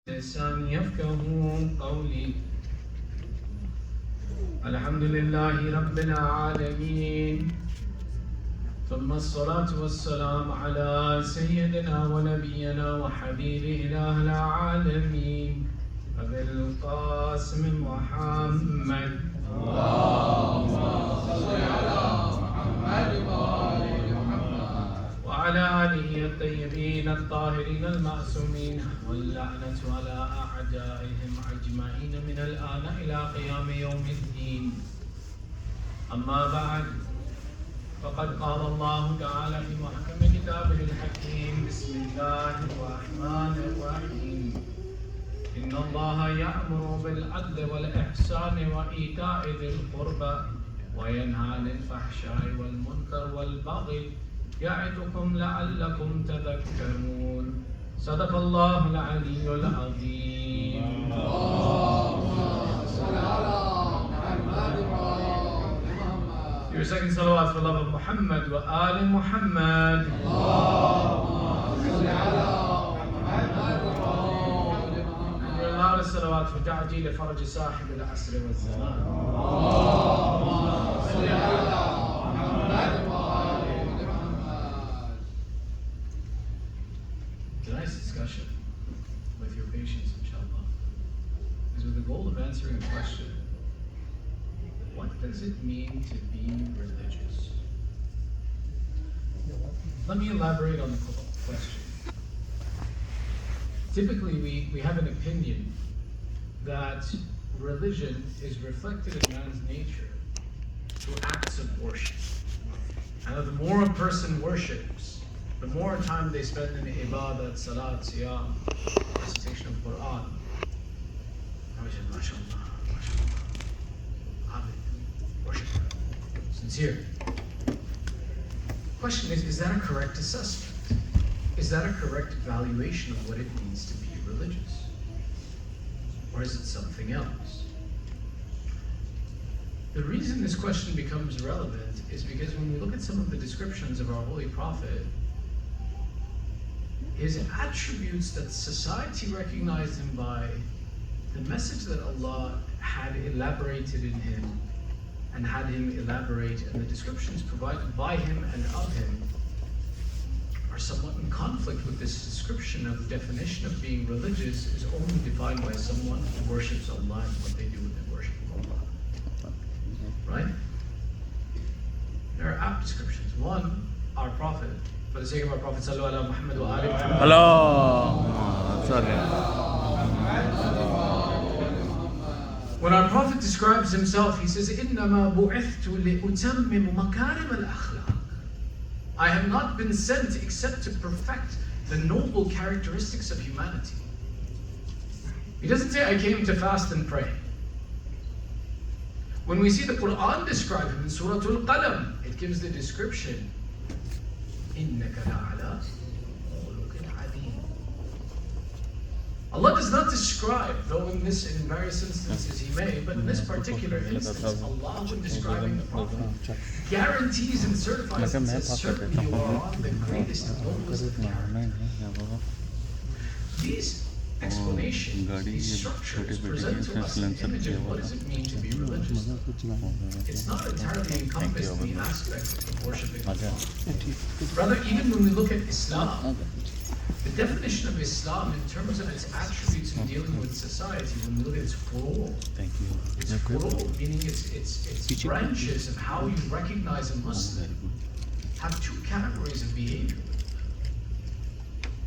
لسان يفقهوا قولي. الحمد لله رب العالمين، ثم الصلاة والسلام على سيدنا ونبينا وحبيب إله العالمين أبي القاسم محمد. اللهم صل على محمد وآل محمد وعلى آله الطيبين الطاهرين المعصومين، واللعنة على أعدائهم أجمعين من الآن إلى قيام يوم الدين. أما بعد، فقد قال الله تعالى في محكم كتابه الحكيم: بسم الله الرحمن الرحيم. إن الله يأمر بالعدل والإحسان وإيتاء ذي القربى وينهى عن الفحشاء والمنكر والبغي يعظكم لعلكم تذكرون. صدق الله العلي العظيم. اللهم صل على محمد وآل محمد. Your second salawat for love of Muhammad wa Ali Muhammad. اللهم صل على محمد وآل محمد. And your loudest salawat for ta'jeel faraj sahib al-asr wa zaman. اللهم صل على محمد وآل محمد. Tonight's discussion, with your patience, inshallah, is with the goal of answering a question: what does it mean to be religious? Let me elaborate on the question. Typically, we have an opinion that religion is reflected in man's nature through acts of worship. And that the more a person worships, the more time they spend in ibadat, salat, siyam, recitation of Quran. MashaAllah, MashaAllah. Abid, worship, sincere. Question is that a correct assessment? Is that a correct evaluation of what it means to be religious? Or is it something else? The reason this question becomes relevant is because when we look at some of the descriptions of our Holy Prophet, his attributes that society recognized him by, the message that Allah had elaborated in him and had him elaborate, and the descriptions provided by him and of him are somewhat in conflict with this description of the definition of being religious is only defined by someone who worships Allah and what they do with their worship of Allah. Right? There are apt descriptions. One, our Prophet, for the sake of our Prophet sallu ala Muhammad wa ali Muhammad. When our Prophet describes himself, he says, إِنَّمَا بُعِثْتُ لِأُتَمِّمُ مَكَارِمَ الْأَخْلَاقِ. I have not been sent except to perfect the noble characteristics of humanity. He doesn't say, I came to fast and pray. When we see the Quran describe him in Surah Al-Qalam, it gives the description, إِنَّكَ لَعَلَىٰ خُلُقٍ عَظِيمٍ. Allah does not describe, though in various instances He may, but in this particular instance, Allah, when describing the Prophet, guarantees and certifies and says, certainly you are on the greatest and noblest of character. These explanations, these structures present to us an image of what does it mean to be religious. It's not entirely encompassed in the aspect of worshiping Allah. Rather, even when we look at Islam, the definition of Islam in terms of its attributes in dealing with society, when we look at its furu', its furu', meaning its branches of how you recognize a Muslim, have two categories of behavior.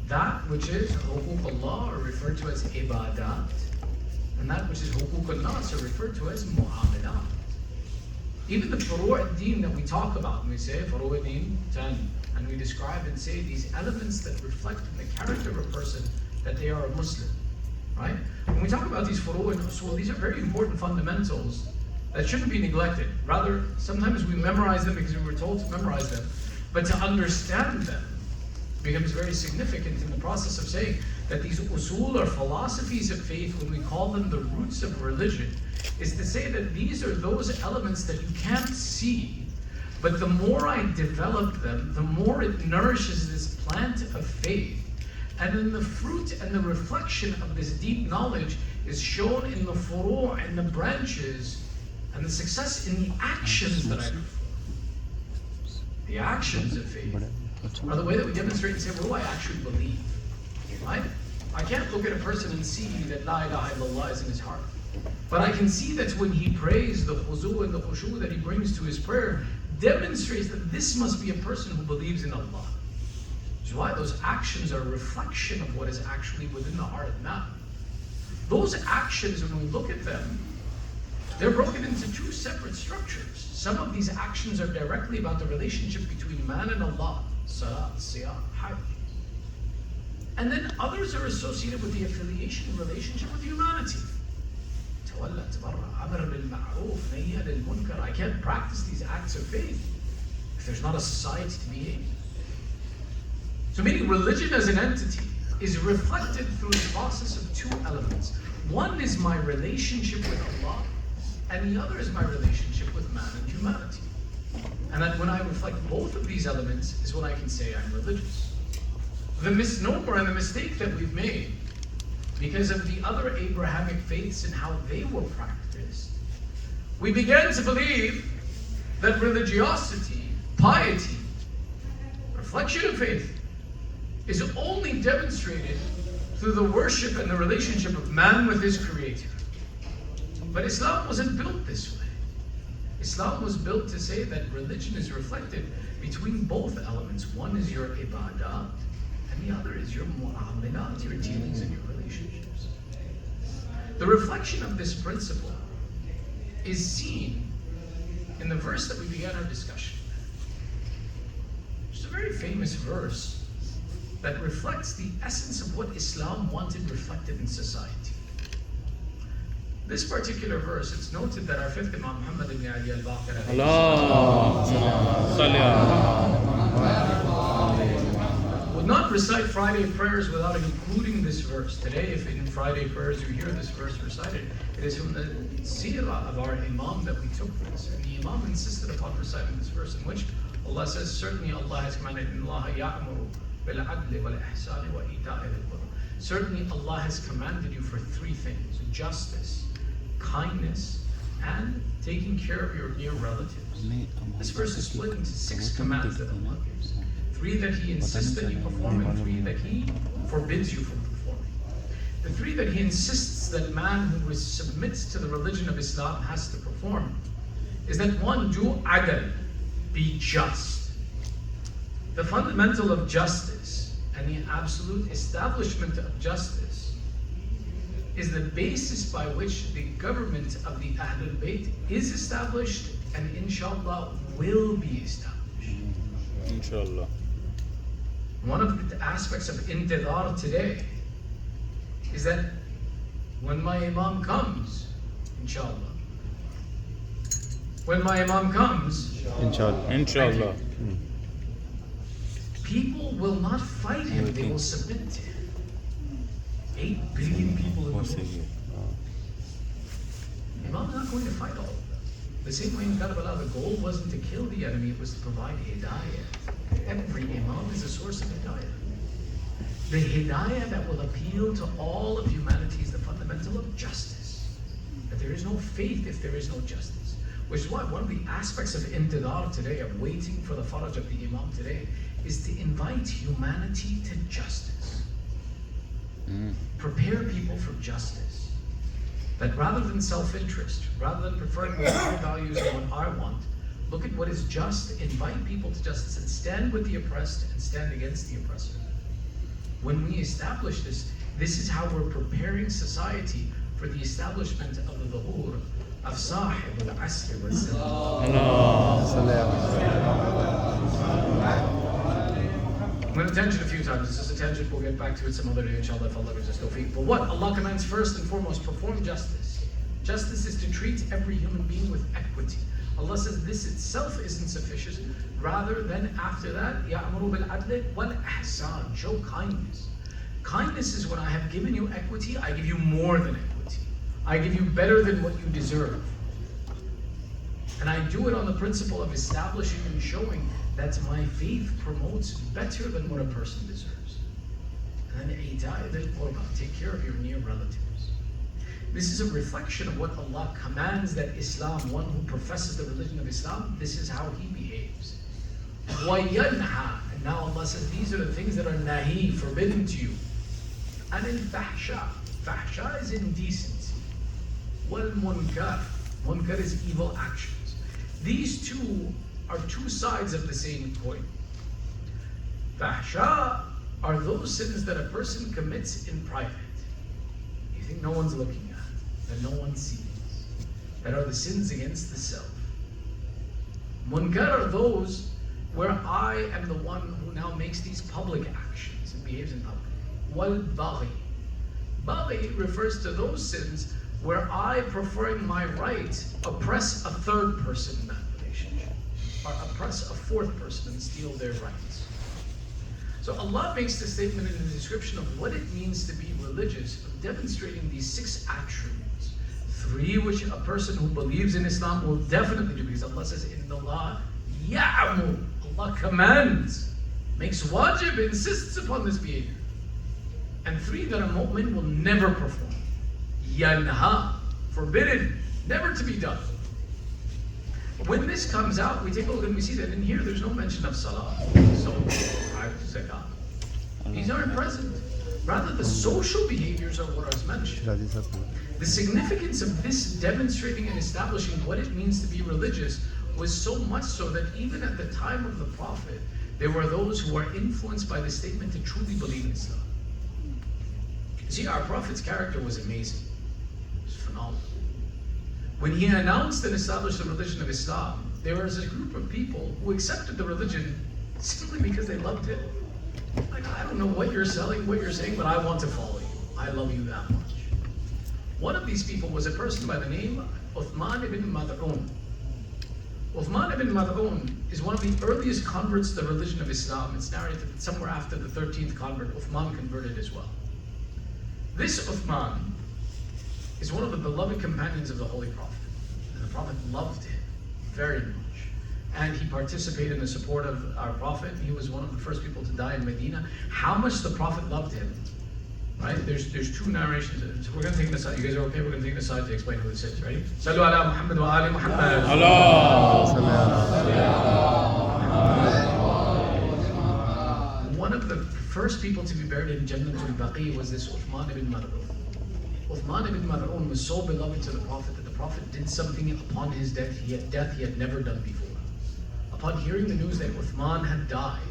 That which is huquq Allah, are referred to as ibadat, and that which is huquq al-nas are referred to as mu'amalat. Even the furu' al-din that we talk about, when we say furu' al-din 10, and we describe and say these elements that reflect in the character of a person that they are a Muslim, right? When we talk about these furu' and usul, these are very important fundamentals that shouldn't be neglected. Rather, sometimes we memorize them because we were told to memorize them, but to understand them becomes very significant in the process of saying that these usul or philosophies of faith, when we call them the roots of religion, is to say that these are those elements that you can't see, but the more I develop them, the more it nourishes this plant of faith And then the fruit and the reflection of this deep knowledge is shown in the furu' and the branches, and the success in the actions that I perform. The actions of faith are the way that we demonstrate and say, what do I actually believe? Right? I can't look at a person and see that La ilaha illallah is in his heart. But I can see that when he prays, the khuzu and the khushu that he brings to his prayer demonstrates that this must be a person who believes in Allah. Which is why those actions are a reflection of what is actually within the heart now. Those actions, when we look at them, they're broken into two separate structures. Some of these actions are directly about the relationship between man and Allah, salat, siyam, hajj. And then others are associated with the affiliation and relationship with humanity. I can't practice these acts of faith if there's not a society to be in. So meaning religion as an entity is reflected through the process of two elements. One is my relationship with Allah, and the other is my relationship with man and humanity. And that when I reflect both of these elements is when I can say I'm religious. The misnomer and the mistake that we've made because of the other Abrahamic faiths and how they were practiced, we began to believe that religiosity, piety, reflection of faith is only demonstrated through the worship and the relationship of man with his creator. But Islam wasn't built this way. Islam was built to say that religion is reflected between both elements. One is your ibadah, and the other is your mu'amalat, your dealings and your relationships. The reflection of this principle is seen in the verse that we began our discussion with. It's a very famous verse that reflects the essence of what Islam wanted reflected in society. This particular verse, it's noted that our fifth Imam Muhammad ibn Ali al-Baqir would not recite Friday prayers without including this verse. Today, if in Friday prayers you hear this verse recited, it is from the seerah of our Imam that we took this. And the Imam insisted upon reciting this verse, in which Allah says, certainly Allah has commanded, إِنَّ اللَّهَ يَأْمُرُ بِالْعَدْلِ وَالْإِحْسَانِ وَإِيتَاءِ ذِي الْقُرْبَى. Certainly Allah has commanded you for three things: justice, kindness, and taking care of your near relatives. This verse is split into 6 commands that Allah gives. 3 that He insists that you perform, and 3 that He forbids you from performing. The 3 that He insists that man who submits to the religion of Islam has to perform is that 1, do adl, be just. The fundamental of justice and the absolute establishment of justice is the basis by which the government of the Ahl-e-Bait is established and inshallah will be established. Inshallah. One of the aspects of intidar today is that when my Imam comes, inshallah, when my Imam comes, Inshallah. people will not fight him, they will submit to him. 8 billion people in the world. Imam's not going to fight all of them. The same way in Karbala, the goal wasn't to kill the enemy, it was to provide hidayah. Every Imam is a source of hidayah. The hidayah that will appeal to all of humanity is the fundamental of justice. That there is no faith if there is no justice. Which is why one of the aspects of intidar today, of waiting for the faraj of the Imam today, is to invite humanity to justice. Prepare people for justice. That rather than self-interest, rather than preferring what I values and what I want, look at what is just, invite people to justice, and stand with the oppressed and stand against the oppressor. When we establish this, this is how we're preparing society for the establishment of the dhuhur of Sahib al-Asr wal-Zaman. I'm going to tangent a few times. This is a tangent, we'll get back to it some other day, inshallah, if Allah gives us tawfiq. But what Allah commands first and foremost, perform justice. Justice is to treat every human being with equity. Allah says this itself isn't sufficient. Rather than after that, يَأْمُرُ بِالْعَدْلِ وَالْإِحْسَانِ, show kindness. Kindness is when I have given you equity, I give you more than equity. I give you better than what you deserve. And I do it on the principle of establishing and showing that my faith promotes better than what a person deserves. And then إِيتَاءِ ذِي الْقُرْبَى, take care of your near relatives. This is a reflection of what Allah commands that Islam, one who professes the religion of Islam, this is how he behaves. وَيَنْهَى, and now Allah says these are the things that are nahi, forbidden to you. And in fahsha, fahsha is indecency. وَالْمُنْكَرِ, munkar is evil actions. These two are two sides of the same coin. Fahsha are those sins that a person commits in private. You think no one's looking at, that no one sees, that are the sins against the self. Munkar are those where I am the one who now makes these public actions and behaves in public. Wal baghi. Baghi refers to those sins where I, preferring my right, oppress a third person in that relationship, or oppress a fourth person and steal their rights. So Allah makes the statement in the description of what it means to be religious, of demonstrating these 6 attributes. 3 which a person who believes in Islam will definitely do, because Allah says, in the law, ya'amur. Allah commands, makes wajib, insists upon this behavior. And 3 that a mu'min will never perform. Yanha, forbidden, never to be done. When this comes out, we take a look and we see that in here there's no mention of salah, so zakah. These aren't present. Rather, the social behaviors are what is mentioned. The significance of this demonstrating and establishing what it means to be religious was so much so that even at the time of the Prophet, there were those who were influenced by the statement to truly believe in Islam. See, our Prophet's character was amazing. It was phenomenal. When he announced and established the religion of Islam, there was a group of people who accepted the religion simply because they loved it. Like, I don't know what you're selling, what you're saying, but I want to follow you. I love you that much. One of these people was a person by the name of Uthman ibn Mad'un. Uthman ibn Mad'un is one of the earliest converts to the religion of Islam. It's narrated that somewhere after the 13th convert, Uthman converted as well. This Uthman is one of the beloved companions of the Holy Prophet. And the Prophet loved him very much. And he participated in the support of our Prophet. He was one of the first people to die in Medina. How much the Prophet loved him, right? There's 2 narrations. So we're going to take this aside. You guys are okay? We're going to take this aside to explain who this is. Ready? Sallu ala Muhammad wa ali Muhammad. One of the first people to be buried in Jannatul Baqi was this Uthman ibn Mad'un. Uthman ibn Mad'un was so beloved to the Prophet that the Prophet did something upon his death he had never done before. Upon hearing the news that Uthman had died,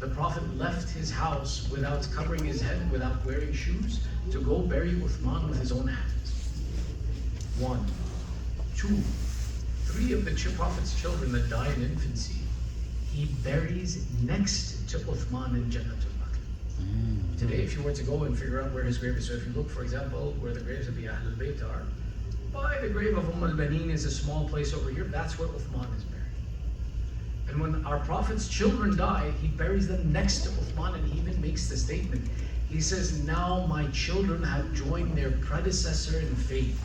the Prophet left his house without covering his head, without wearing shoes, to go bury Uthman with his own hands. 1, 2, 3 of the Prophet's children that die in infancy, he buries next to Uthman in Jannatul Baqi. Today, if you were to go and figure out where his grave is, so if you look, for example, where the graves of the Ahl-e-Bait are, by the grave of al-Banin is a small place over here, that's where Uthman is buried. And when our Prophet's children die, he buries them next to Uthman, and he even makes the statement. He says, now my children have joined their predecessor in faith.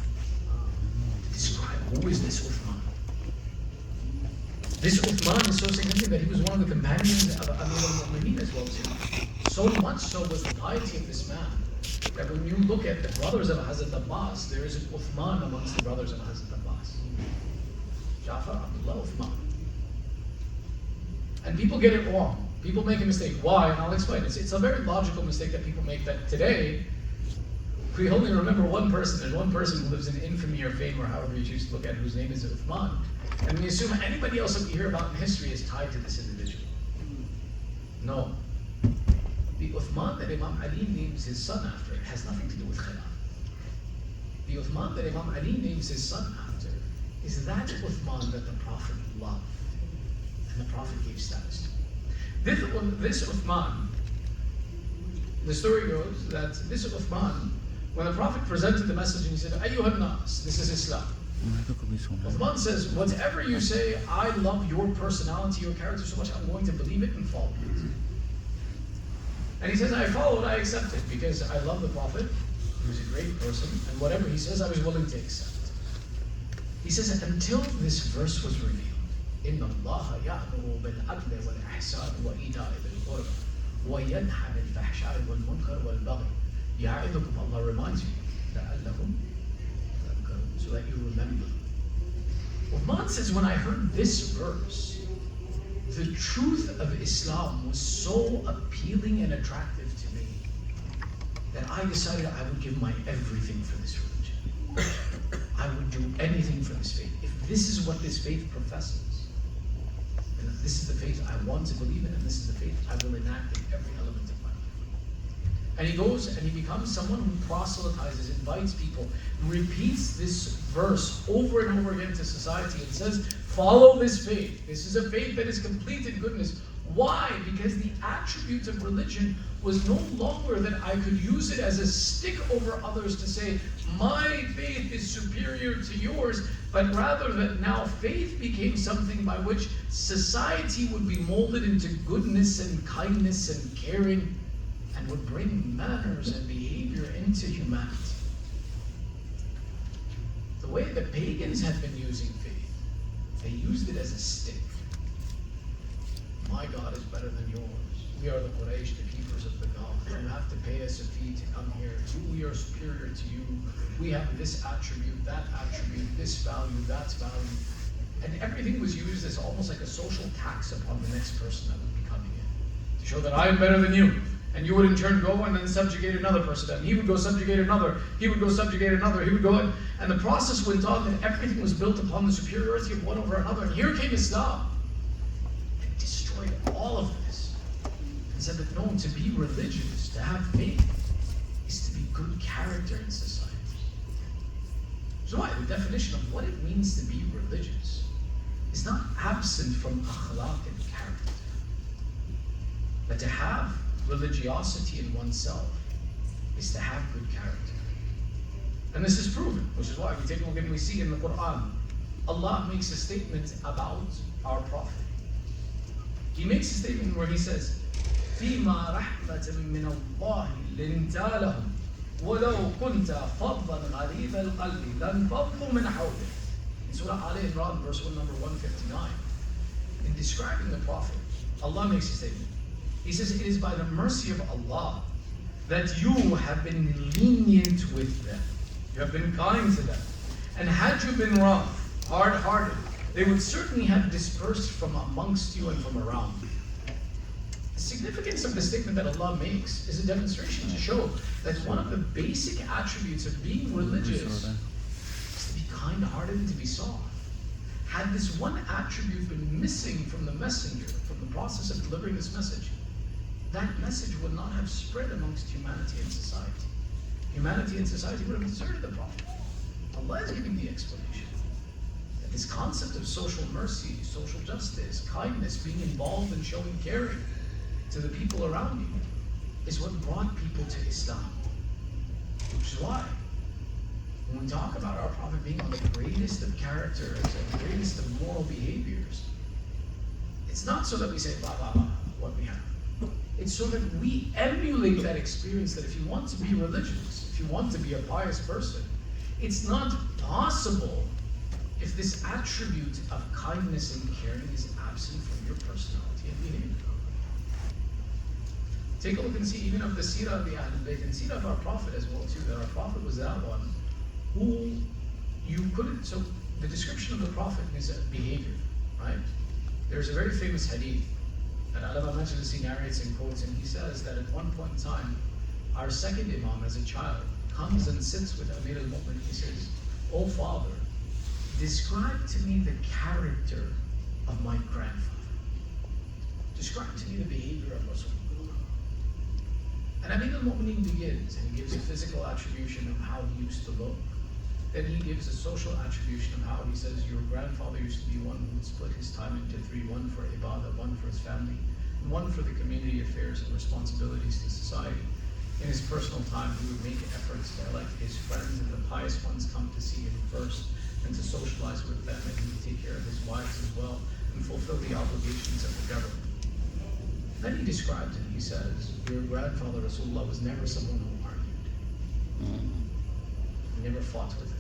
To describe, who is this Uthman? This Uthman is so significant that he was one of the companions of Amir al-Mu'mineen as well as him. So much so was the piety of this man, that when you look at the brothers of Hazrat Abbas, there is an Uthman amongst the brothers of Hazrat Abbas. Jafar, Abdullah, Uthman. And people get it wrong. People make a mistake. Why? And I'll explain. It's a very logical mistake that people make, that today, we only remember one person. There's one person who lives in infamy or fame, or however you choose to look at it, whose name is Uthman. And we assume anybody else that we hear about in history is tied to this individual. No. The Uthman that Imam Ali names his son after has nothing to do with Khilaf. The Uthman that Imam Ali names his son after is that Uthman that the Prophet loved. And the Prophet gave status to. This Uthman, the story goes that this Uthman, when the Prophet presented the message and he said, Ayyuhan nas, this is Islam. Uthman says, whatever you say, I love your personality, your character so much, I'm going to believe it and follow it. And he says, I follow it, I accept it, because I love the Prophet, who's a great person, and whatever he says, I was willing to accept. He says, until this verse was revealed, إِنَّ اللَّهَ يَأْمُرُ بِالْعَدْلِ وَالْإِحْسَانِ وَإِيتَاءِ ذِي الْقُرْبَى وَيَنْهَى عَنِ الْفَحْشَاءِ وَالْمُنْكَرِ وَالْبَغْيِ يَعِظُكُمْ. Allah reminds you لَعَلَّكُمْ تَذَكَّرُونَ, so that you remember. Uthman says, when I heard this verse, the truth of Islam was so appealing and attractive to me that I decided I would give my everything for this religion. I would do anything for this faith. If this is what this faith professes, and if this is the faith I want to believe in, and this is the faith I will enact in every element of my life. And he goes and he becomes someone who proselytizes, invites people, repeats this verse over and over again to society and says, follow this faith. This is a faith that is complete in goodness. Why? Because the attribute of religion was no longer that I could use it as a stick over others to say, my faith is superior to yours, but rather that now faith became something by which society would be molded into goodness and kindness and caring, and would bring manners and behavior into humanity. The way the pagans had been using faith, they used it as a stick. My God is better than yours. We are the Quraysh, the keepers of the God. You have to pay us a fee to come here. We are superior to you. We have this attribute, that attribute, this value, that value. And everything was used as almost like a social tax upon the next person that would be coming in, to show that I am better than you. And you would in turn go and then subjugate another person. And he would go subjugate another. He would go subjugate another. He would go in. And the process went on, and everything was built upon the superiority of one over another. And here came Islam. All of this and said that no, to be religious, to have faith, is to be good character in society. So why the definition of what it means to be religious is not absent from akhlaq and character, but to have religiosity in oneself is to have good character. And this is proven, which is why we take a look and we see in the Quran, Allah makes a statement about our Prophet. He makes a statement where he says, فِيمَا رَحْمَةٍ مِّنَ اللَّهِ لِنْتَ لَهُمْ وَلَوْ كُنْتَ فَضًّا غَلِيظَ الْقَلْبِ لَانْفَضُّوا مِنْ حَوْلِكَ. In Surah Ahl-e-Bait, verse 1, number 159. In describing the Prophet, Allah makes a statement. He says, it is by the mercy of Allah that you have been lenient with them. You have been kind to them. And had you been rough, hard-hearted, they would certainly have dispersed from amongst you and from around you. The significance of the statement that Allah makes is a demonstration to show that one of the basic attributes of being religious is to be kind-hearted and to be soft. Had this one attribute been missing from the messenger, from the process of delivering this message, that message would not have spread amongst humanity and society. Humanity and society would have deserted the Prophet. Allah is giving the explanation. This concept of social mercy, social justice, kindness, being involved and showing caring to the people around you is what brought people to Islam. Which is why, when we talk about our Prophet being on the greatest of characters and the greatest of moral behaviors, it's not so that we say, blah, blah, blah, what we have. It's so that we emulate that experience that if you want to be religious, if you want to be a pious person, it's not possible if this attribute of kindness and caring is absent from your personality and behavior. Take a look and see even of the seerah of the Ahl-e-Bait and seerah of our Prophet as well too, that our Prophet was that one who you couldn't, so the description of the Prophet is a behavior, right? There's a very famous hadith that MAJLIS narrates and quotes, and he says that at one point in time, our second Imam as a child comes and sits with Amir al-Mu'min. He says, "O Father, describe to me the character of my grandfather. Describe to me the behavior of Rasulullah." And Amir al-Mu'min begins, and he gives a physical attribution of how he used to look. Then he gives a social attribution of how he says, your grandfather used to be one who would split his time into three, one for ibadah, one for his family, and one for the community affairs and responsibilities to society. In his personal time, he would make efforts to elect his friends and the pious ones come to see him first and to socialize with them, and he would take care of his wives as well and fulfill the obligations of the government. Then he describes it. He says, your grandfather Rasulullah was never someone who argued. He never fought with him.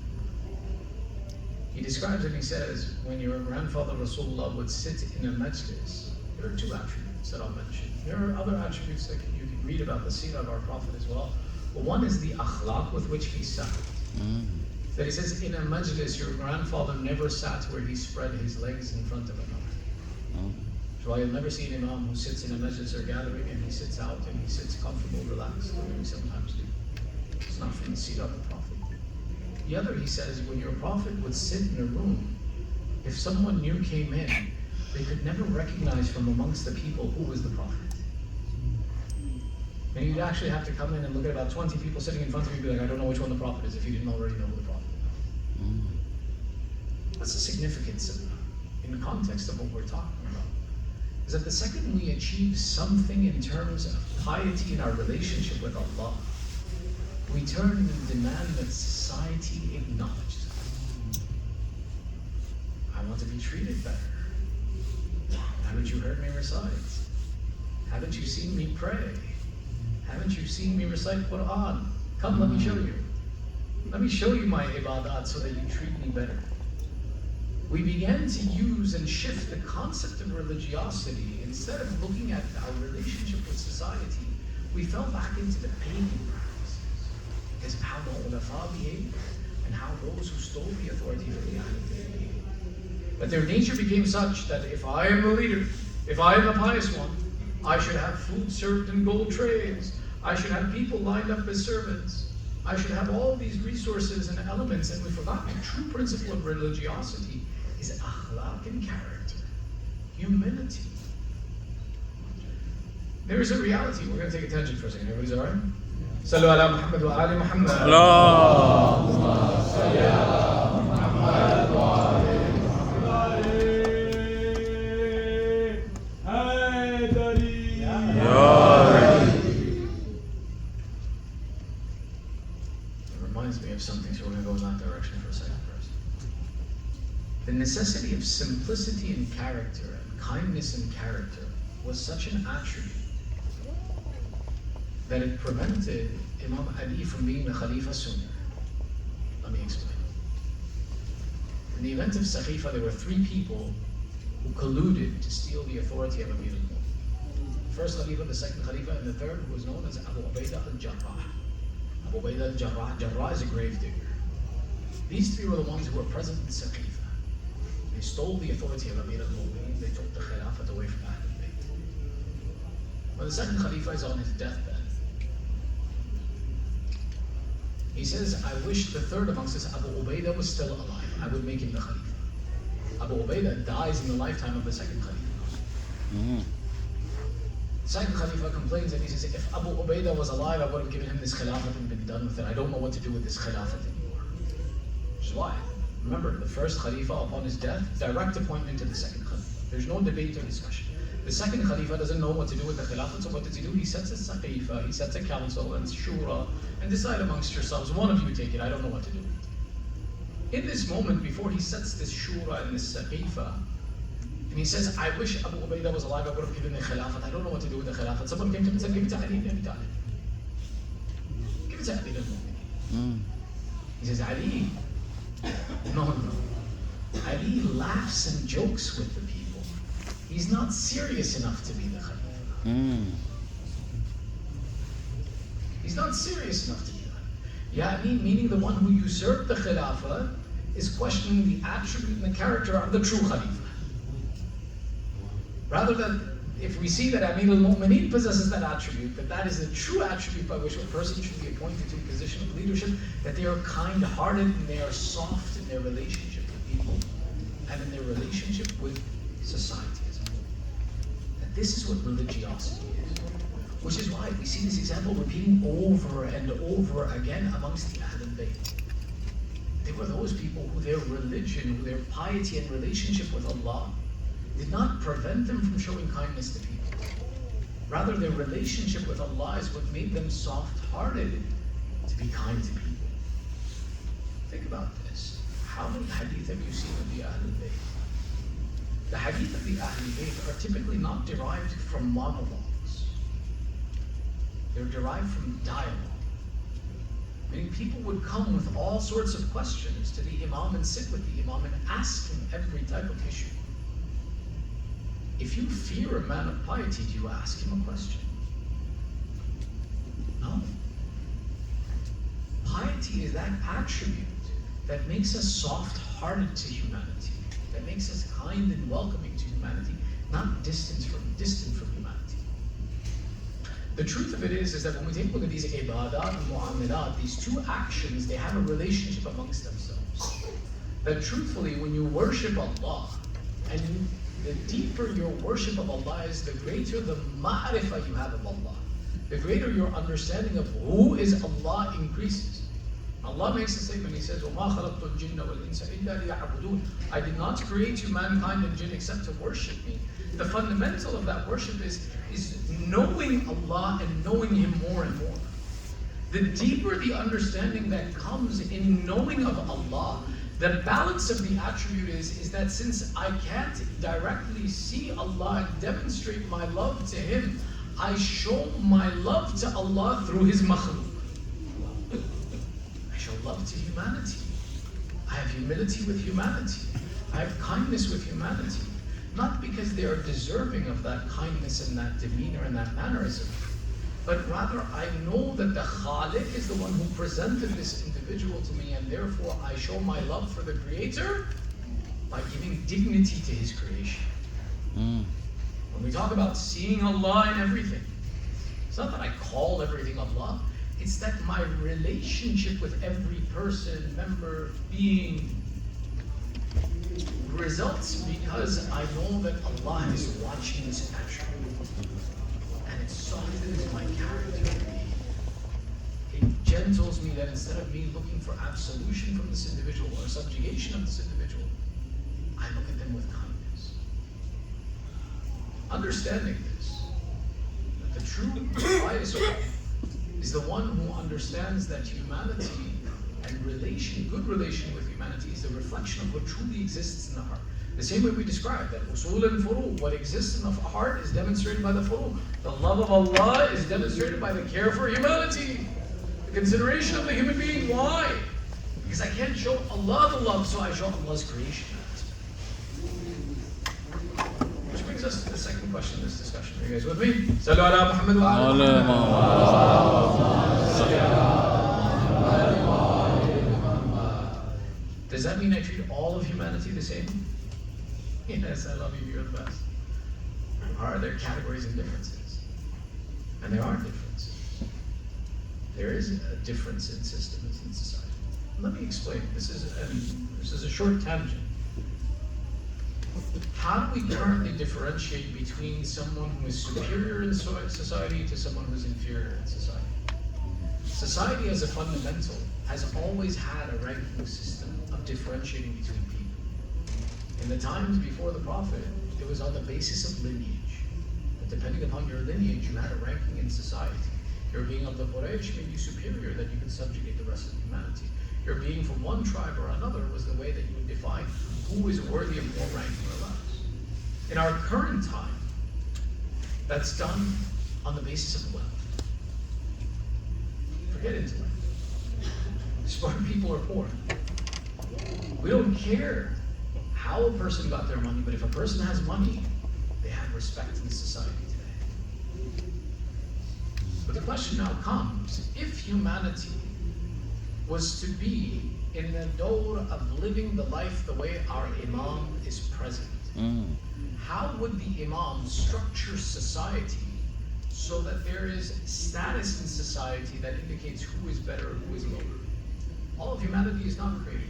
He describes it, he says, when your grandfather Rasulullah would sit in a majlis, there are two attributes. attributes that I'll mention. There are other attributes that you can read about the seerah of our Prophet as well. But one is the akhlaq with which he sat. That he says, in a majlis, your grandfather never sat where he spread his legs in front of another. So you'll never see an imam who sits in a majlis or gathering and he sits out and he sits comfortable, relaxed, the way we sometimes do. It's not from the seerah of the Prophet. The other, he says, when your Prophet would sit in a room, if someone new came in, they could never recognize from amongst the people who was the Prophet. And you'd actually have to come in and look at about 20 people sitting in front of you and be like, I don't know which one the Prophet is, if you didn't already know who the Prophet is. What's the significance of that in the context of what we're talking about? Is that the second we achieve something in terms of piety in our relationship with Allah, we turn and demand that society acknowledges it. I want to be treated better. Haven't you heard me recite? Haven't you seen me pray? Haven't you seen me recite Quran? Come, let me show you. Let me show you my ibadat so that you treat me better. We began to use and shift the concept of religiosity. Instead of looking at our relationship with society, we fell back into the pagan practices. Because of how the ulama behaved and how those who stole the authority from the Ahl-e-Bait behaved. But their nature became such that if I am the leader, if I am the pious one, I should have food served in gold trays. I should have people lined up as servants. I should have all these resources and elements, and we forgot the true principle of religiosity is akhlaq and character, humility. There is a reality. We're going to take a tangent for a second. Everybody's all right? Sallu ala Muhammad wa ali Muhammad. Allahumma salli ala Muhammad wa ali Muhammad. Me of something, so we're going to go in that direction for a second first. The necessity of simplicity in character and kindness in character was such an attribute that it prevented Imam Ali from being the Khalifa sooner. Let me explain. In the event of Saqifa, there were 3 people who colluded to steal the authority of Amir al-Mu'minin. The first Khalifa, the second Khalifa, and the third, who was known as Ahl-e-Bait al-Jarrah. Ahl-e-Bait al-Jarrah, Jarrah is a gravedigger. These 3 were the ones who were present in Saqifa. They stole the authority of Amir al-Mu'minin. They took the Khilafat away from Ahl-e-Bait. When the second Khalifa is on his deathbed, he says, I wish the third amongst us, Abu Ubaidah, was still alive. I would make him the Khalifa. Abu Ubaidah dies in the lifetime of the second Khalifa. Second Khalifa complains and he says, if Abu Ubaidah was alive, I would have given him this Khilafat and been done with it. I don't know what to do with this Khilafat anymore. Which is why, remember, the first Khalifa upon his death, direct appointment to the second Khalifa. There's no debate or discussion. The second Khalifa doesn't know what to do with the Khilafat, so what does he do? He sets a Saqifa, he sets a council and shura, and decide amongst yourselves, one of you take it, I don't know what to do with it. In this moment, before he sets this shura and this Saqifa, and he says, I wish Abu Ubaidah was alive, I would have given the Khilafat, I don't know what to do with the Khilafat. Someone came to him and said, give it to Ali ibn Abi Talib. Give it to Ali ibn Mu'min. He says, Ali, no. Ali laughs and jokes with the people. He's not serious enough to be the Khalifa. He's not serious enough to be the Khalifa. Ya'ni, meaning the one who usurped the Khilafah, is questioning the attribute and the character of the true Khalifa. Rather than, if we see that Amir al-Mu'mineen possesses that attribute, that is the true attribute by which a person should be appointed to a position of leadership, that they are kind-hearted and they are soft in their relationship with people and in their relationship with society as a whole. That this is what religiosity is. Which is why we see this example repeating over and over again amongst the Ahl-e-Bait. They were those people who their religion, who their piety and relationship with Allah did not prevent them from showing kindness to people. Rather, their relationship with Allah is what made them soft-hearted to be kind to people. Think about this. How many hadith have you seen of the Ahl-e-Bait? The hadith of the Ahl-e-Bait are typically not derived from monologues. They're derived from dialogue. Meaning people would come with all sorts of questions to the Imam and sit with the Imam and ask him every type of issue. If you fear a man of piety, do you ask him a question? No. Piety is that attribute that makes us soft-hearted to humanity, that makes us kind and welcoming to humanity, not distant from humanity. The truth of it is that when we take a look at these ibadat and mu'amalat, these two actions, they have a relationship amongst themselves. That truthfully, when you worship Allah, and the deeper your worship of Allah is, the greater the ma'rifah you have of Allah, the greater your understanding of who is Allah increases. Allah makes a statement, He says, وَمَا خَلَقْتُ الْجِنَّ وَالْإِنسَ إِلَّا لِيَعْبُدُونَ. I did not create you, mankind and jinn, except to worship me. The fundamental of that worship is knowing Allah and knowing Him more and more. The deeper the understanding that comes in knowing of Allah, the balance of the attribute is that since I can't directly see Allah and demonstrate my love to Him, I show my love to Allah through His makhluk. I show love to humanity. I have humility with humanity. I have kindness with humanity. Not because they are deserving of that kindness and that demeanor and that mannerism, but rather I know that the Khaliq is the one who presented this individual to me, and therefore I show my love for the Creator by giving dignity to His creation. When we talk about seeing Allah in everything, it's not that I call everything Allah, it's that my relationship with every person, member, being, results because I know that Allah is watching this attribute, and it softens my character. It gentles me that instead of me looking for absolution from this individual or subjugation of this individual, I look at them with kindness. Understanding this, that the true pious one is the one who understands that humanity and good relation with humanity is the reflection of what truly exists in the heart. The same way we described that usul and furu, what exists in the heart is demonstrated by the furu. The love of Allah is demonstrated by the care for humanity. The consideration of the human being. Why? Because I can't show Allah the love, so I show Allah's creation. Which brings us to the second question in this discussion. Are you guys with me? Sallu ala Muhammad wa ala Muhammad. Does that mean I treat all of humanity the same? Yes, I love you, you're the best. Or are there categories and differences? And there are differences. There is a difference in systems in society. Let me explain. This is a short tangent. How do we currently differentiate between someone who is superior in society to someone who is inferior in society? Society as a fundamental has always had a ranking system of differentiating between people. In the times before the Prophet, it was on the basis of lineage. And depending upon your lineage, you had a ranking in society. Your being of the Quraysh made you superior, that you could subjugate the rest of humanity. Your being from one tribe or another was the way that you would define who is worthy of more ranking or less. In our current time, that's done on the basis of wealth. Forget intellect. Smart people are poor. We don't care how a person got their money, but if a person has money, they have respect in society today. But the question now comes, if humanity was to be in the door of living the life the way our Imam is present, how would the Imam structure society so that there is status in society that indicates who is better and who is lower? All of humanity is not created.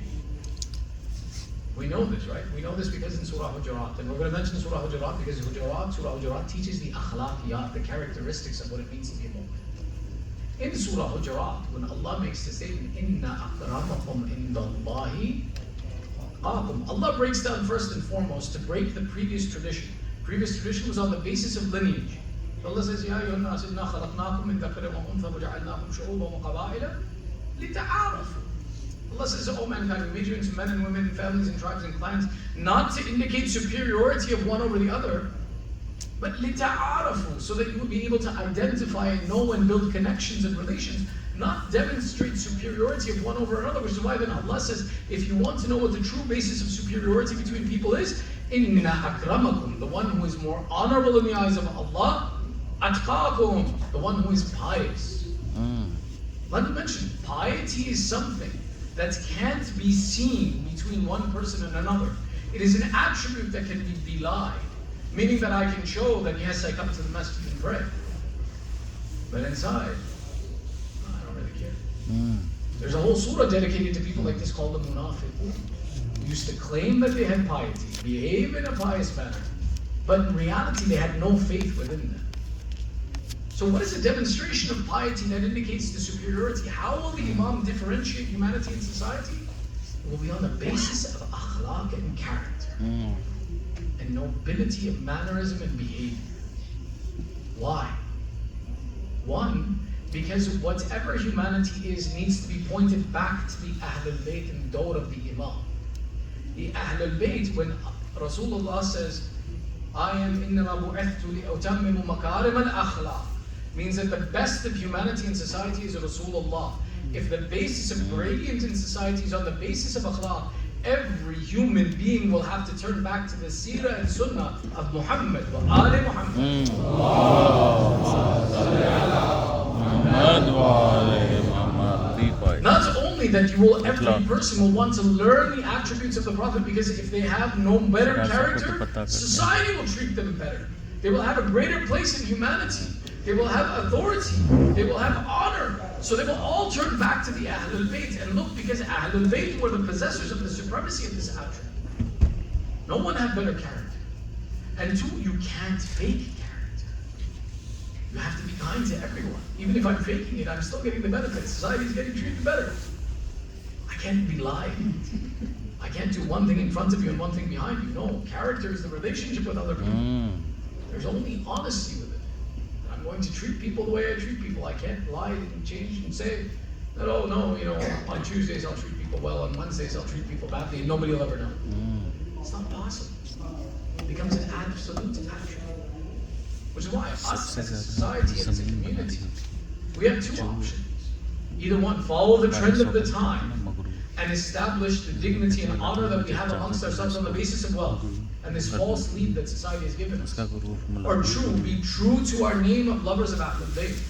We know this, right? We know this because in Surah Hujurat, and we're going to mention Surah Hujurat because Surah Hujurat teaches the akhlaqiyat, the characteristics of what it means to be a mu'min. In Surah Hujurat, when Allah makes the statement, Inna akramakum indallahi atqakum, Allah breaks down first and foremost to break the previous tradition. Previous tradition was on the basis of lineage. Allah says, Ya ayyuhan nas inna khalaqnakum min dhakarin wa untha wa ja'alnakum shu'uban wa qaba'ila lita'arafu. Allah says, oh mankind, we made you into men and women and families and tribes and clans, not to indicate superiority of one over the other, but lita'arafu, so that you would be able to identify and know and build connections and relations, not demonstrate superiority of one over another, which is why then Allah says, if you want to know what the true basis of superiority between people is, Inna akramakum, the one who is more honorable in the eyes of Allah, atqakum, the one who is pious. Let me mention, piety is something that can't be seen between one person and another. It is an attribute that can be belied, meaning that I can show that yes, I come to the masjid and pray. But inside, I don't really care. There's a whole surah dedicated to people like this called the munafiqun, who used to claim that they had piety, behave in a pious manner, but in reality they had no faith within them. So what is a demonstration of piety that indicates the superiority? How will the Imam differentiate humanity and society? It will be on the basis of akhlaq and character, and nobility of mannerism and behavior. Why? One, because whatever humanity is needs to be pointed back to the Ahl-e-Bait and door of the Imam. The Ahl-e-Bait, when Rasulullah says, I am innama bu'ithtu li'utammimu makarim al-akhlaq, means that the best of humanity and society is Rasulullah. If the basis of gradient in society is on the basis of akhlaq, every human being will have to turn back to the seerah and sunnah of Muhammad wa Ali Muhammad. Not only that every person will want to learn the attributes of the Prophet, because if they have no better character, society will treat them better. They will have a greater place in humanity. They will have authority. They will have honor. So they will all turn back to the Ahl-e-Bait and look, because Ahl-e-Bait were the possessors of the supremacy of this attribute. No one had better character. And two, you can't fake character. You have to be kind to everyone. Even if I'm faking it, I'm still getting the benefits. Society is getting treated better. I can't be lying. I can't do one thing in front of you and one thing behind you. No, character is the relationship with other people. There's only honesty with it. I'm going to treat people the way I treat people. I can't lie and change and say that, oh no, on Tuesdays I'll treat people well, on Wednesdays I'll treat people badly, and nobody will ever know. It's not possible. It becomes an absolute attribute. Which is why us as a society and as a community, we have two options. Either one, follow the trend of the time and establish the dignity and honor that we have amongst ourselves on the basis of wealth and this false lead that society has given us. Or two, be true to our name of lovers of Ahl-e-Bait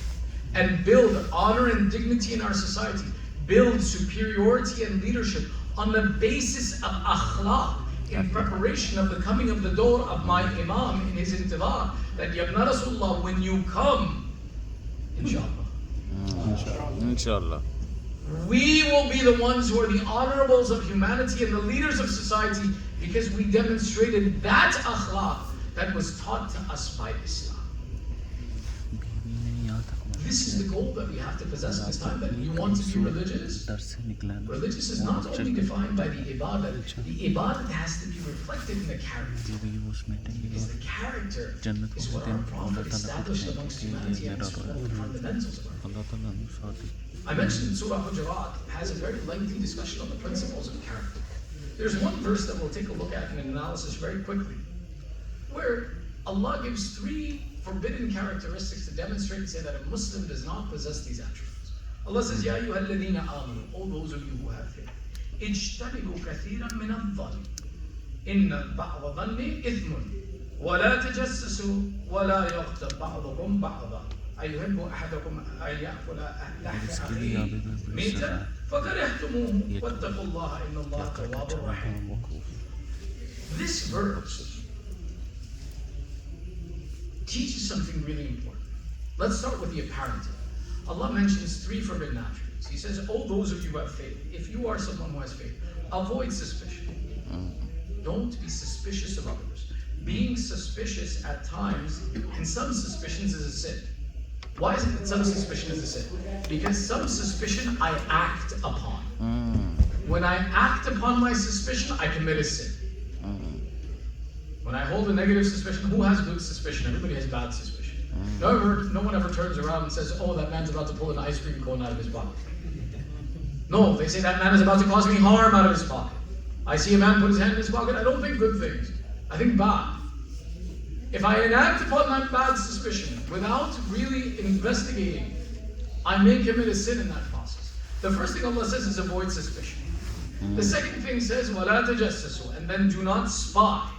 and build honor and dignity in our society. Build superiority and leadership on the basis of akhlaq, in preparation of the coming of the door of my Imam in his intidar, that Yabna Rasulullah, when you come, inshallah, we will be the ones who are the honorables of humanity and the leaders of society, because we demonstrated that akhlaq that was taught to us by Islam. This is the goal that we have to possess in this time, that you want to be religious. Religious is not only defined by the ibadah. The ibadah has to be reflected in the character. Because the character is what our Prophet established amongst humanity, and it's one of the fundamentals of our faith. I mentioned Surah Hujurat has a very lengthy discussion on the principles of character. There's one verse that we'll take a look at in an analysis very quickly, where Allah gives three forbidden characteristics to demonstrate and say that a Muslim does not possess these attributes. Allah says, Ya ayyuhalladhina amanu, all those of you who have faith, ijtanibu kathiran min adh-dhann, inna ba'da dhanni ithmun, wa la tajassasu, wa la yaghtab ba'dukum ba'da, ayuhibbu ahadukum an ya'kula lahma akhihi mitan fakarihtumuhu, wattaqullaha inna Allaha tawwabur rahim. This verse teaches something really important. Let's start with the apparent. Allah mentions three forbidden attributes. He says, oh, those of you who have faith, if you are someone who has faith, avoid suspicion. Don't be suspicious of others. Being suspicious at times, and some suspicions, is a sin. Why is it that some suspicion is a sin? Because some suspicion I act upon. When I act upon my suspicion, I commit a sin. When I hold a negative suspicion, who has good suspicion? Everybody has bad suspicion. No one ever turns around and says, oh, that man's about to pull an ice cream cone out of his pocket. No, they say that man is about to cause me harm out of his pocket. I see a man put his hand in his pocket, I don't think good things. I think bad. If I enact upon that bad suspicion without really investigating, I may commit a sin in that process. The first thing Allah says is avoid suspicion. The second thing says, وَلَا تَجَسَّسُوا, and then do not spy.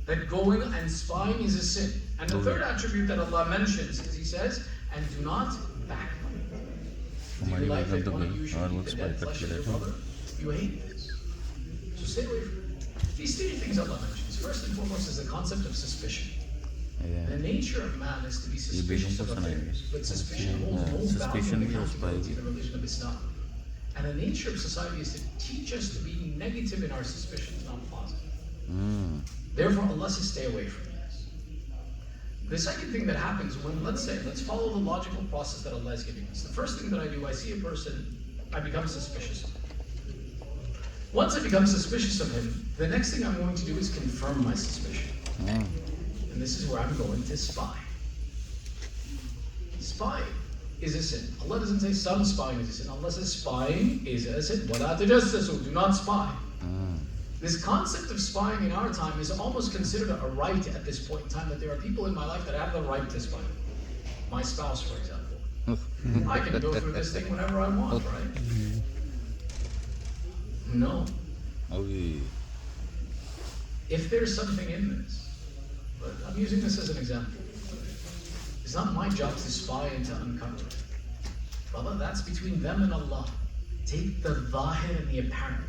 that going and spying is a sin. And the third attribute that Allah mentions is He says, and do not backbite. Do you like that one of you should eat the dead flesh of your brother? You hate this. So stay away from it. These three things Allah mentions. First and foremost is the concept of suspicion. The nature of man is to be suspicious of affairs, but suspicion holds no bounds in the accountability of the religion of Islam. And the nature of society is to teach us to be negative in our suspicions, not positive. Therefore, Allah says, stay away from this. The second thing that happens when, let's follow the logical process that Allah is giving us. The first thing that I do, I see a person, I become suspicious of him. Once I become suspicious of him, the next thing I'm going to do is confirm my suspicion. And this is where I'm going to spy. Spying is a sin. Allah doesn't say some spying is a sin. Allah says spying is a sin. وَلَا تَجَسَّسُوا, do not spy. This concept of spying in our time is almost considered a right at this point in time, that there are people in my life that have the right to spy. My spouse, for example. I can go through this thing whenever I want, right? No. If there's something in this, but I'm using this as an example. It's not my job to spy and to uncover it. Brother, that's between them and Allah. Take the zahir and the apparent.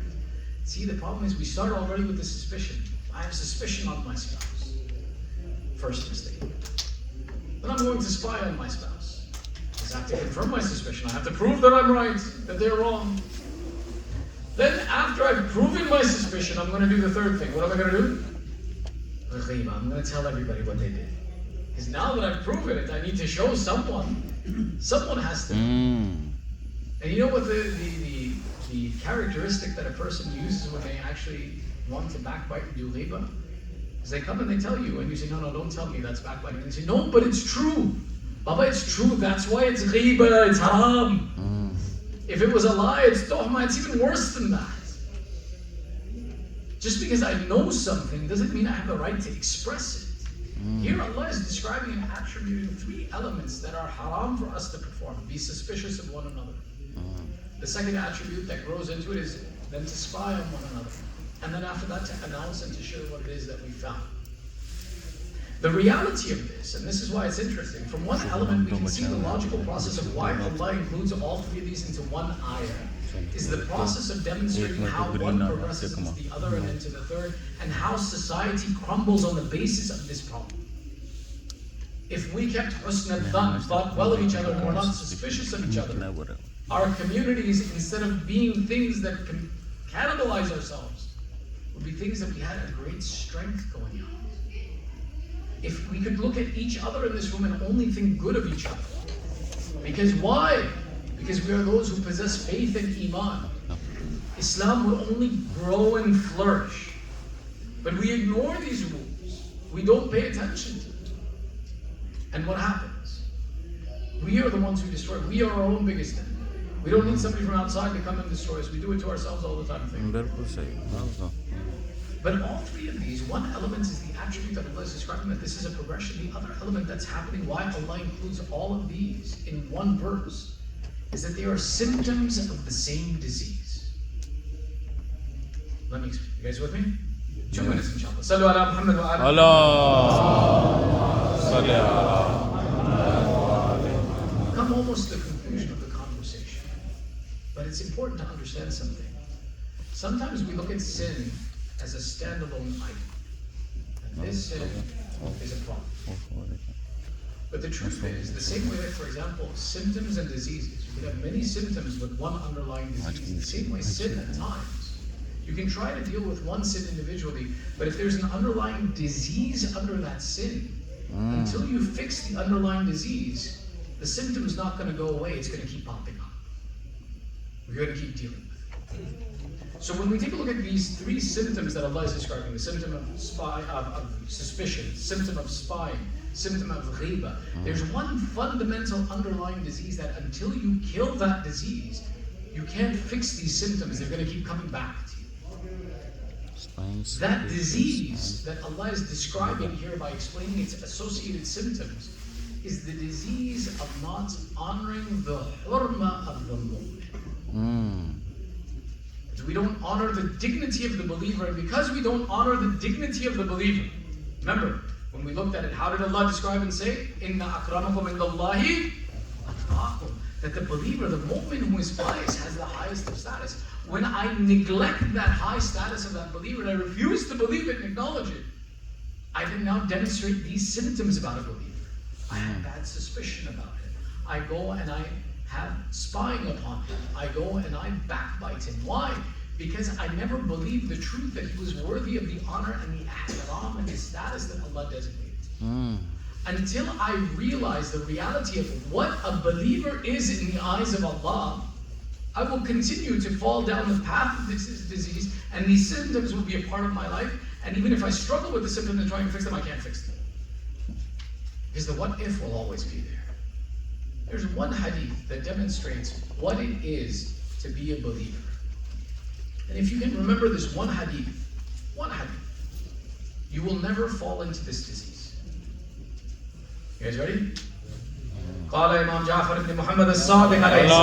See, the problem is we start already with the suspicion. I have suspicion on my spouse. First mistake. Then I'm going to spy on my spouse. Because I have to confirm my suspicion. I have to prove that I'm right, that they're wrong. Then after I've proven my suspicion, I'm going to do the third thing. What am I going to do? I'm going to tell everybody what they did. Because now that I've proven it, I need to show someone. Someone has to. And you know what the characteristic that a person uses when they actually want to backbite and do ghibah? Is they come and they tell you, and you say, no, don't tell me, that's backbiting. And they say, no, but it's true. Baba, it's true, that's why it's ghibah, it's haram. If it was a lie, it's tuhma, it's even worse than that. Just because I know something doesn't mean I have the right to express it. Here Allah is describing and attributing three elements that are haram for us to perform. Be suspicious of one another. The second attribute that grows into it is then to spy on one another. And then after that to announce and to share what it is that we found. The reality of this, and this is why it's interesting, from one element we can see the logical process of why Allah includes all three of these into one ayah, is the process of demonstrating how one progresses into the other and into the third, and how society crumbles on the basis of this problem. If we kept husn al-dhan, thought well of each other, and were not suspicious of each other, our communities, instead of being things that can cannibalize ourselves, would be things that we had a great strength going on. If we could look at each other in this room and only think good of each other. Because why? Because we are those who possess faith and iman. Islam will only grow and flourish. But we ignore these rules. We don't pay attention to them. And what happens? We are the ones who destroy. We are our own biggest enemy. We don't need somebody from outside to come and destroy us. We do it to ourselves all the time. But all three of these, one element is the attribute that Allah is describing, that this is a progression. The other element that's happening, why Allah includes all of these in one verse, is that they are symptoms of the same disease. Let me explain. You guys with me? 2 minutes, inshallah. Sallu ala Muhammad wa ala. Come almost to the conclusion of the conversation. But it's important to understand something. Sometimes we look at sin as a standalone item. And this sin is a problem. But the truth is, the same way that, for example, symptoms and diseases, you can have many symptoms with one underlying disease. The same way sin at times. You can try to deal with one sin individually, but if there's an underlying disease under that sin, until you fix the underlying disease, the symptom is not going to go away, it's going to keep popping up. We're going to keep dealing with it. So when we take a look at these three symptoms that Allah is describing, the symptom of suspicion, symptom of spying, symptom of ghibah, there's one fundamental underlying disease that until you kill that disease, you can't fix these symptoms. They're going to keep coming back to you. That disease that Allah is describing here by explaining its associated symptoms is the disease of not honoring the hurma of the mu'min. We don't honor the dignity of the believer, and because we don't honor the dignity of the believer, Remember, when we looked at it, how did Allah describe and say, Inna akramakum indallahi atqakum? That the believer, the mu'min who is pious, has the highest of status. When I neglect that high status of that believer and I refuse to believe it and acknowledge it, I can now demonstrate these symptoms about a believer. I have bad suspicion about him. I go and I have spying upon him. I go and I backbite him. Why? Because I never believed the truth that he was worthy of the honor and the ihtiram and the status that Allah designated. Until I realize the reality of what a believer is in the eyes of Allah, I will continue to fall down the path of this disease, and these symptoms will be a part of my life. And even if I struggle with the symptoms and try and fix them, I can't fix them. Because the what if will always be there. There's one hadith that demonstrates what it is to be a believer. And if you can remember this one hadith, you will never fall into this disease. You guys ready? قال إمام جعفر بن محمد الصادق عليه السلام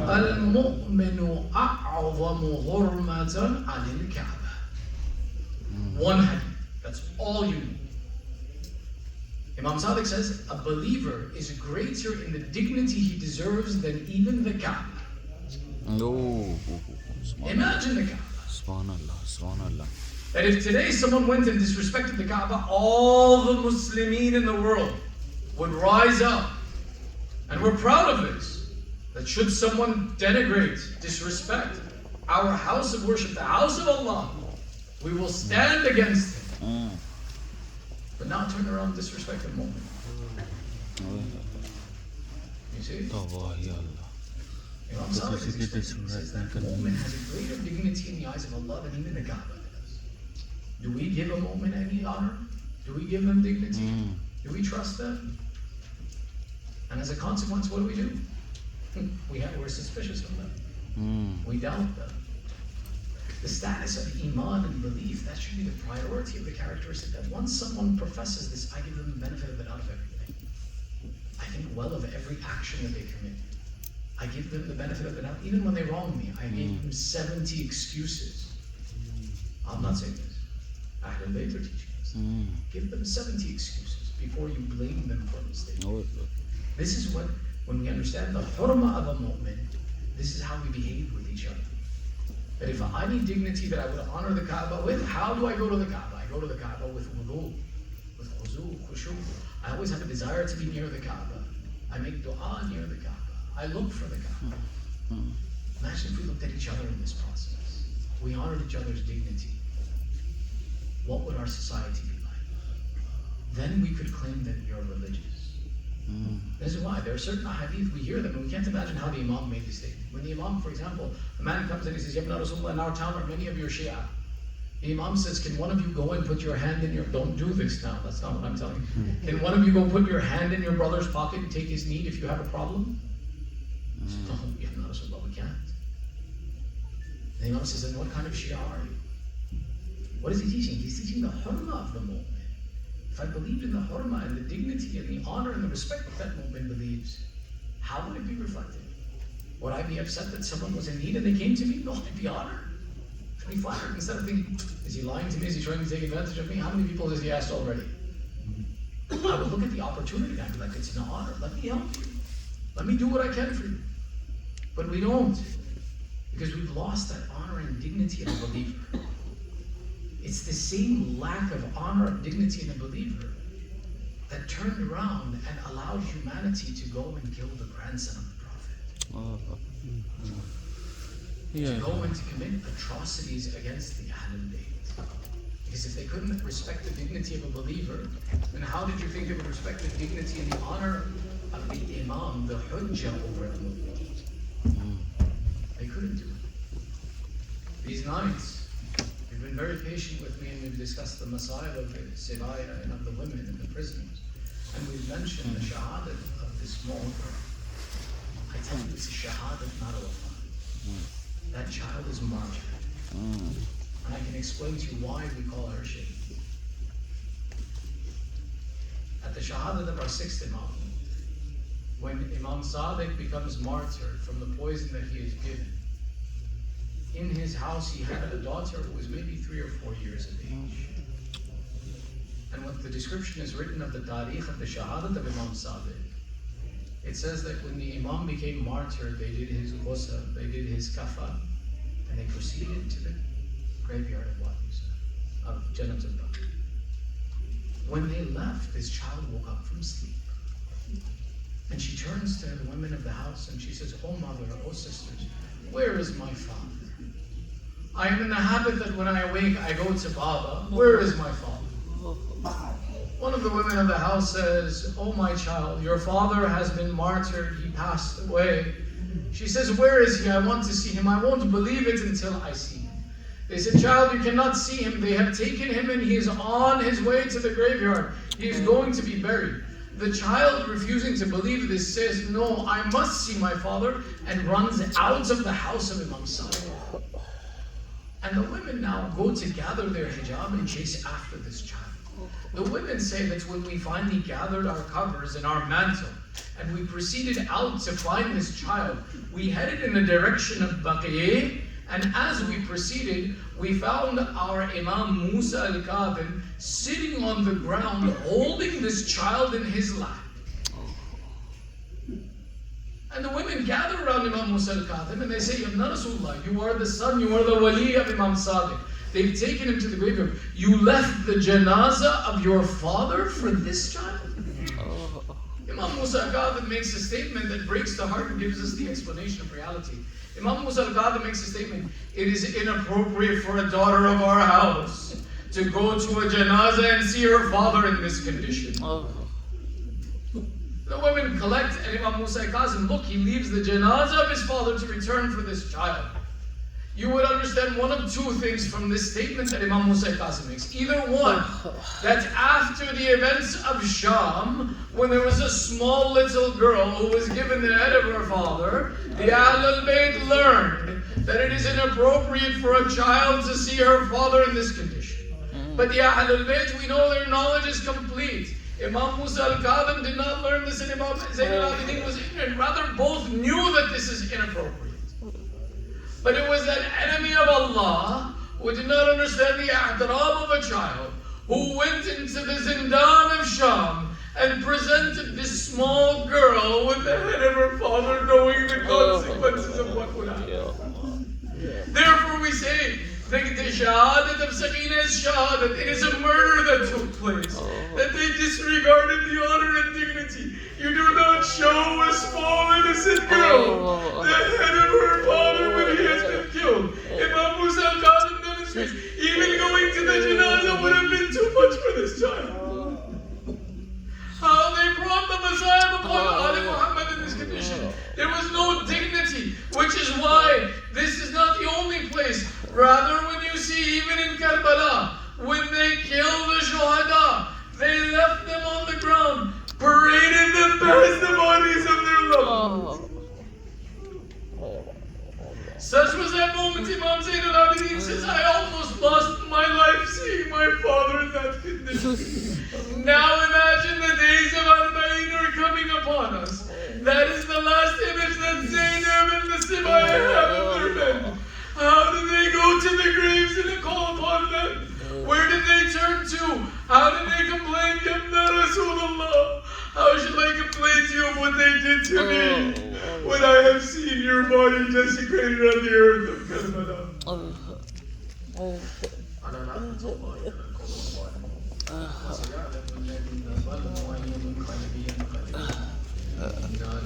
المؤمن أعظم حرمة عن الكعبة. One hadith. That's all you need. Imam Sadiq says, a believer is greater in the dignity he deserves than even the Kaaba. Imagine the Kaaba. Subhanallah. That if today someone went and disrespected the Kaaba, all the Muslimin in the world would rise up. And we're proud of this. That should someone denigrate, disrespect our house of worship, the house of Allah, we will stand against him. But now turn around and disrespect the moment. You see? Imam Sadiq says that the moment has a greater dignity in the eyes of Allah than even the Kaaba does. Do we give a moment any honor? Do we give them dignity? Do we trust them? And as a consequence, what do? We're suspicious of them. We doubt them. The status of iman and belief, that should be the priority of the characteristic. That once someone professes this, I give them the benefit of the doubt of everything. I think well of every action that they commit. I give them the benefit of the doubt. Even when they wrong me, I gave them 70 excuses. I'm not saying this. Ahl-e-Bait are teaching us. Give them 70 excuses before you blame them for a mistake. This is what, when we understand the hurmah of a mu'min, this is how we behave with each other. That if I need dignity that I would honor the Kaaba with, how do I go to the Kaaba? I go to the Kaaba with wudu, with khuzu, khushu. I always have a desire to be near the Kaaba. I make dua near the Kaaba. I look for the Kaaba. Imagine if we looked at each other in this process. We honored each other's dignity. What would our society be like? Then we could claim that we are religious. This is why there are certain hadith, we hear them and we can't imagine how the Imam made this statement. When the Imam, for example, a man comes and he says, Yabna Rasulullah, in our town are many of your Shia. The Imam says, can one of you go and put your hand in your, don't do this now, that's not what I'm telling you. Can one of you go put your hand in your brother's pocket and take his need if you have a problem? No, Yabna Rasulullah, we can't. The Imam says, then what kind of Shia are you? What is he teaching? He's teaching the hurmah of the mu'min. If I believed in the hurmah and the dignity and the honor and the respect that that mu'min believes, how would it be reflected? Would I be upset that someone was in need and they came to me? No, I'd be honored. I'd be flattered. Instead of thinking, is he lying to me? Is he trying to take advantage of me? How many people has he asked already? I would look at the opportunity and I'd be like, it's an honor. Let me help you. Let me do what I can for you. But we don't. Because we've lost that honor and dignity in a believer. It's the same lack of honor and dignity in a believer that turned around and allowed humanity to go and kill the grandson of the Prophet. To go and to commit atrocities against the Ahl-e-Bait. Because if they couldn't respect the dignity of a believer, then how did you think they would respect the dignity and the honor of the Imam, the Hujjah over the Muslims? They couldn't do it. These nights, you've been very patient with me and we've discussed the masail of the Sibaya and of the women and the prisoners. And we've mentioned the shahadat of this small girl. I tell you, it's a shahadat, not a wafat. That child is martyred. And I can explain to you why we call her sheikh. At the shahadat of our sixth Imam, when Imam Sadiq becomes martyred from the poison that he is given, in his house he had a daughter who was maybe 3 or 4 years of age. And what the description is written of the Tariq of the Shahadat of Imam Sadiq, it says that when the Imam became martyr, they did his ghusl, they did his kafan, and they proceeded to the graveyard of Wadi, of Jannat al-Baqi. When they left, this child woke up from sleep. And she turns to the women of the house and she says, "Oh mother, oh sisters, where is my father? I am in the habit that when I awake, I go to Baba. Where is my father?" One of the women of the house says, "Oh my child, your father has been martyred, he passed away." She says, "Where is he? I want to see him. I won't believe it until I see him." They said, "Child, you cannot see him. They have taken him and he is on his way to the graveyard. He is going to be buried." The child, refusing to believe this, says, "No, I must see my father," and runs out of the house of Imam Sadiq. And the women now go to gather their hijab and chase after this child. The women say that when we finally gathered our covers and our mantle, and we proceeded out to find this child, we headed in the direction of Baqiyah, and as we proceeded, we found our Imam Musa al-Kadhim sitting on the ground, holding this child in his lap. And the women gather around Imam Musa al-Kadhim and they say, "Ya Rasulullah, you are the son, you are the wali of Imam Sadiq. They've taken him to the graveyard. You left the janazah of your father for this child?" Imam Musa al-Kadhim makes a statement that breaks the heart and gives us the explanation of reality. Imam Musa al-Kadhim makes a statement: "It is inappropriate for a daughter of our house to go to a janazah and see her father in this condition." The women collect, and Imam Musa al-Kadhim, look, he leaves the janazah of his father to return for this child. You would understand one of two things from this statement that Imam Musa al-Kadhim makes. Either one, that after the events of Sham, when there was a small little girl who was given the head of her father, the Ahl-e-Bait learned that it is inappropriate for a child to see her father in this condition. But the Ahl-e-Bait, we know their knowledge is complete. Imam Musa al-Kadhim did not learn this, and Imam Zayn al-Abidin was ignorant. Rather, both knew that this is inappropriate. But it was that enemy of Allah who did not understand the ihtiram of a child, who went into the zindan of Sham and presented this small girl with the head of her father, knowing the consequences of what would happen. Therefore we say, the shahadat of Sakina is shahadat. It is a murder that took place. That they disregarded the honor and dignity. You do not show a small innocent girl the head of her father when he has been killed. Imam Musa al-Kadhim demonstrates, even going to the janazah would have been too much for this child. How they brought the Messiah upon Ali Muhammad in this condition. There was no dignity, which is why this is not the only place. Rather, when you see even in Karbala, when they killed the Shuhada, they left them on the ground, paraded them past the bodies of their loved ones. Such was that moment. Imam Zayn al-Abidin says, "I almost lost my life seeing my father in that condition." Now imagine the days of Al-Bain are coming upon us. That is the last image that Zaynab and the Sibaya have of their men. How did they go to the graves and call upon them? Where did they turn to? How did they complain? Yabna Rasulullah, how shall I complain to you of what they did to me when I have seen your body desecrated on the earth of Karbala?